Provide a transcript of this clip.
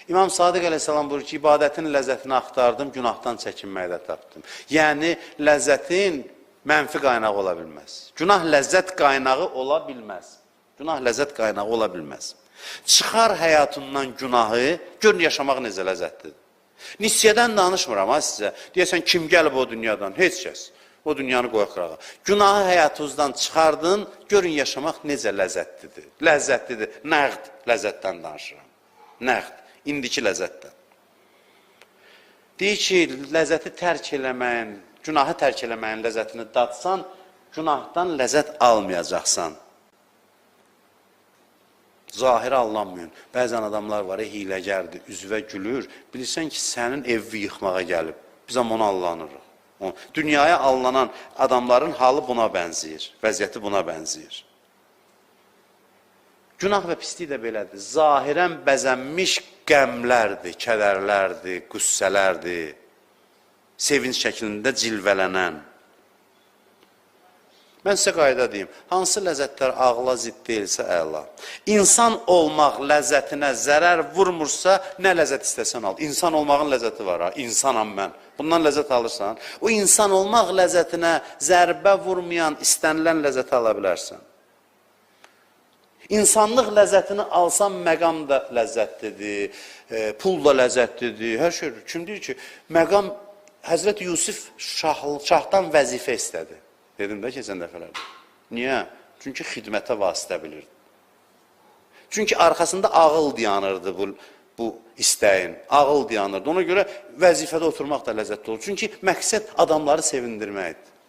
İmam Sadiq əleyhissalam buyurur ki, ibadətin ləzzətini axtardım, günahdan çəkinməkdə tapdım. Yəni, ləzzətin mənfi qaynağı ola bilməz. Günah ləzzət qaynağı ola bilməz. Günah ləzzət qaynağı ola bilməz. Çıxar həyatından günahı, görün yaşamaq necə ləzzətlidir. Nisiyədən danışmıram ha sizə. Deyəsən, kim gəlib o dünyadan? Heç kəs. O dünyanı qoyaq qırağa. Günahı həyatınızdan çıxardın, görün yaşamaq necə ləzzətlidir. Ləzzətlidir. Nəqd ləzzətdən danışıram. Nəqd. İndiki ləzzətdən. Deyir ki, ləzzəti tərk eləməyin, günahı tərk eləməyin ləzzətini dadsan, günahdan ləzzət almayacaqsan. Zahirə allanmayın. Bəzən adamlar var, hiləgərdir, üzvə gülür. Bilirsən ki, sənin evi yıxmağa gəlib. Biz onu allanırıq. Dünyaya allanan adamların halı buna bənzəyir. Vəziyyəti buna bənzəyir. Günah və pislik də belədir. Zahirən bəzənmiş qəmlərdir, kədərlərdir, qüssələrdir. Sevinç şəklində cilvələnən. Mən sizə qayda deyim, hansı ləzzətlər ağla zidd deyilsə əla. İnsan olmaq ləzzətinə zərər vurmursa, nə ləzzət istəsən al. İnsan olmağın ləzzəti var ha, insanam mən. Bundan ləzzət alırsan, o insan olmaq ləzzətinə zərbə vurmayan, istənilən ləzzəti ala bilərsən. İnsanlıq ləzzətini alsan, məqam da ləzzətlidir, pul da ləzzətlidir, hər şey. Kim deyir ki, məqam, Həzrəti Yusuf şahdan vəzifə istədi. Dedim də keçən dəfələrdə. Niyə? Çünki xidmətə vasitə bilirdi. Çünki arxasında ağıl dayanırdı bu istəyin. Ağıl dayanırdı. Ona görə vəzifədə oturmaq da ləzzətli olur. Çünki məqsəd adamları sevindirməkdir.